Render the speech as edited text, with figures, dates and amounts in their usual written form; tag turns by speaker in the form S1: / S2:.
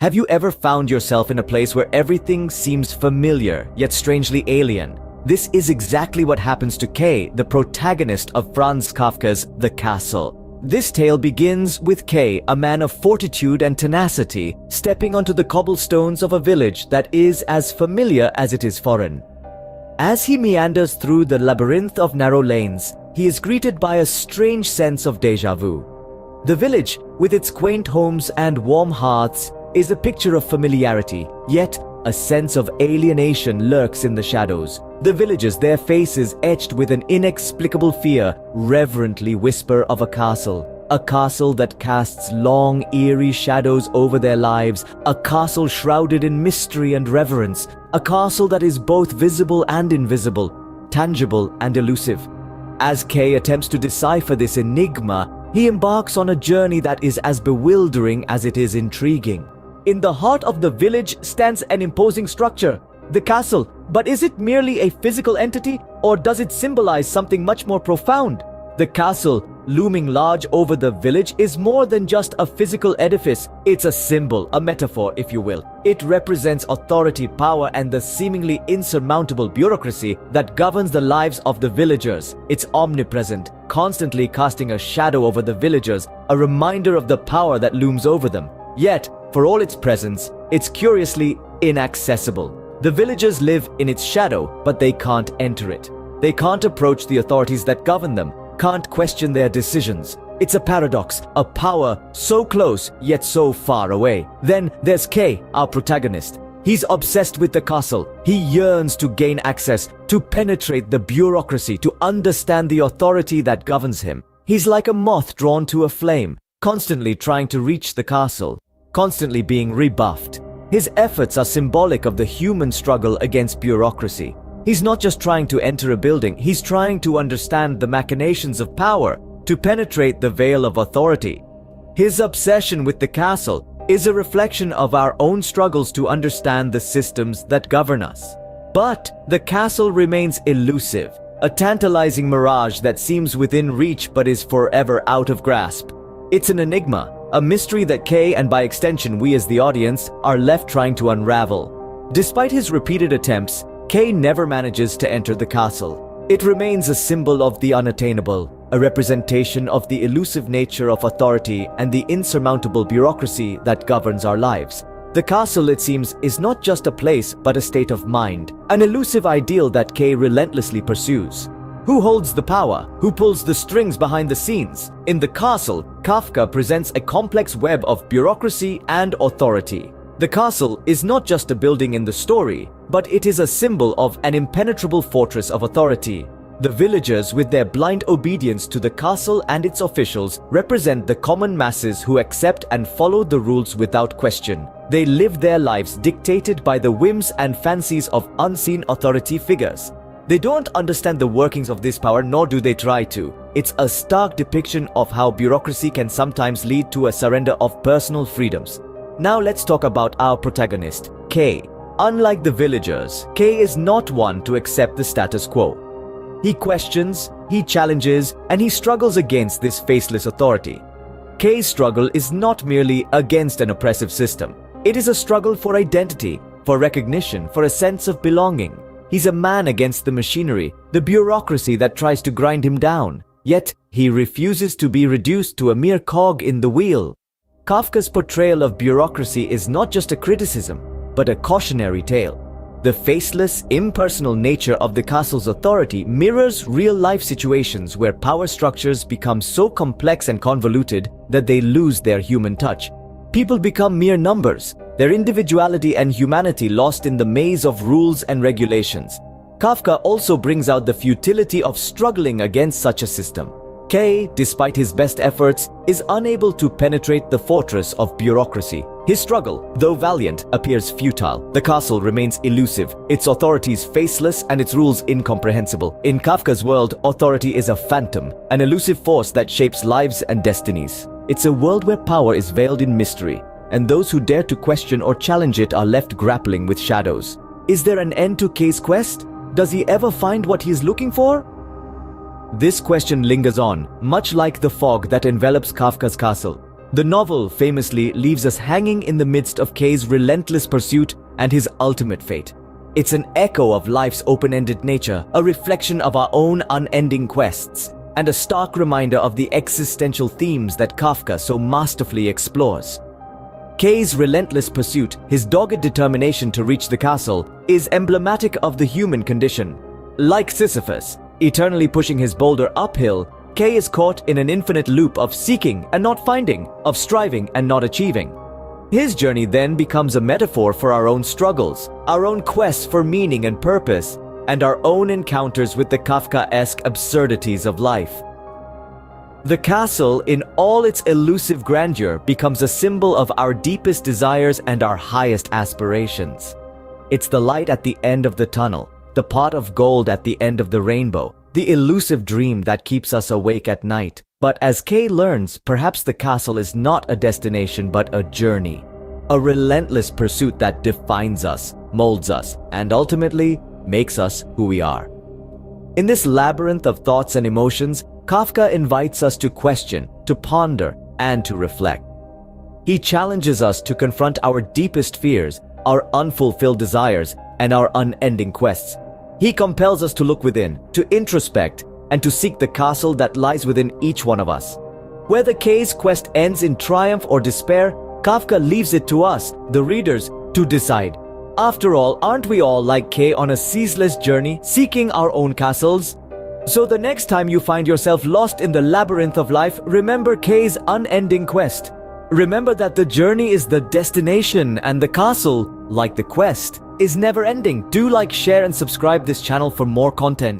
S1: Have you ever found yourself in a place where everything seems familiar, yet strangely alien? This is exactly what happens to K, the protagonist of Franz Kafka's The Castle. This tale begins with K, a man of fortitude and tenacity, stepping onto the cobblestones of a village that is as familiar as it is foreign. As he meanders through the labyrinth of narrow lanes, he is greeted by a strange sense of déjà vu. The village, with its quaint homes and warm hearths, is a picture of familiarity, yet a sense of alienation lurks in the shadows. The villagers, their faces etched with an inexplicable fear, reverently whisper of a castle that casts long, eerie shadows over their lives, a castle shrouded in mystery and reverence, a castle that is both visible and invisible, tangible and elusive. As Kay attempts to decipher this enigma, he embarks on a journey that is as bewildering as it is intriguing. In the heart of the village stands an imposing structure, the castle. But is it merely a physical entity, or does it symbolize something much more profound? The castle, looming large over the village, is more than just a physical edifice. It's a symbol, a metaphor, if you will. It represents authority, power, and the seemingly insurmountable bureaucracy that governs the lives of the villagers. It's omnipresent, constantly casting a shadow over the villagers, a reminder of the power that looms over them. Yet, for all its presence, it's curiously inaccessible. The villagers live in its shadow, but they can't enter it. They can't approach the authorities that govern them, can't question their decisions. It's a paradox, a power so close, yet so far away. Then there's Kay, our protagonist. He's obsessed with the castle. He yearns to gain access, to penetrate the bureaucracy, to understand the authority that governs him. He's like a moth drawn to a flame, constantly trying to reach the castle, constantly being rebuffed. His efforts are symbolic of the human struggle against bureaucracy. He's not just trying to enter a building, he's trying to understand the machinations of power, to penetrate the veil of authority. His obsession with the castle is a reflection of our own struggles to understand the systems that govern us. But the castle remains elusive, a tantalizing mirage that seems within reach but is forever out of grasp. It's an enigma, a mystery that Kay, and by extension we as the audience, are left trying to unravel. Despite his repeated attempts, Kay never manages to enter the castle. It remains a symbol of the unattainable, a representation of the elusive nature of authority and the insurmountable bureaucracy that governs our lives. The castle, it seems, is not just a place but a state of mind, an elusive ideal that Kay relentlessly pursues. Who holds the power? Who pulls the strings behind the scenes? In The Castle, Kafka presents a complex web of bureaucracy and authority. The castle is not just a building in the story, but it is a symbol of an impenetrable fortress of authority. The villagers, with their blind obedience to the castle and its officials, represent the common masses who accept and follow the rules without question. They live their lives dictated by the whims and fancies of unseen authority figures. They don't understand the workings of this power, nor do they try to. It's a stark depiction of how bureaucracy can sometimes lead to a surrender of personal freedoms. Now let's talk about our protagonist, Kay. Unlike the villagers, Kay is not one to accept the status quo. He questions, he challenges, and he struggles against this faceless authority. Kay's struggle is not merely against an oppressive system. It is a struggle for identity, for recognition, for a sense of belonging. He's a man against the machinery, the bureaucracy that tries to grind him down. Yet, he refuses to be reduced to a mere cog in the wheel. Kafka's portrayal of bureaucracy is not just a criticism, but a cautionary tale. The faceless, impersonal nature of the castle's authority mirrors real-life situations where power structures become so complex and convoluted that they lose their human touch. People become mere numbers, their individuality and humanity lost in the maze of rules and regulations. Kafka also brings out the futility of struggling against such a system. Kay, despite his best efforts, is unable to penetrate the fortress of bureaucracy. His struggle, though valiant, appears futile. The castle remains elusive, its authorities faceless and its rules incomprehensible. In Kafka's world, authority is a phantom, an elusive force that shapes lives and destinies. It's a world where power is veiled in mystery, and those who dare to question or challenge it are left grappling with shadows. Is there an end to Kay's quest? Does he ever find what he is looking for? This question lingers on, much like the fog that envelops Kafka's castle. The novel famously leaves us hanging in the midst of K's relentless pursuit and his ultimate fate. It's an echo of life's open-ended nature, a reflection of our own unending quests, and a stark reminder of the existential themes that Kafka so masterfully explores. K's relentless pursuit, his dogged determination to reach the castle, is emblematic of the human condition. Like Sisyphus, eternally pushing his boulder uphill, K is caught in an infinite loop of seeking and not finding, of striving and not achieving. His journey then becomes a metaphor for our own struggles, our own quests for meaning and purpose, and our own encounters with the Kafkaesque absurdities of life. The castle, in all its elusive grandeur, becomes a symbol of our deepest desires and our highest aspirations. It's the light at the end of the tunnel, the pot of gold at the end of the rainbow, the elusive dream that keeps us awake at night. But as K learns, perhaps the castle is not a destination but a journey. A relentless pursuit that defines us, molds us, and ultimately makes us who we are. In this labyrinth of thoughts and emotions, Kafka invites us to question, to ponder, and to reflect. He challenges us to confront our deepest fears, our unfulfilled desires, and our unending quests. He compels us to look within, to introspect, and to seek the castle that lies within each one of us. Whether K's quest ends in triumph or despair, Kafka leaves it to us, the readers, to decide. After all, aren't we all like K on a ceaseless journey, seeking our own castles? So the next time you find yourself lost in the labyrinth of life, remember K's unending quest. Remember that the journey is the destination and the castle, like the quest, is never ending. Do like, share, and subscribe this channel for more content.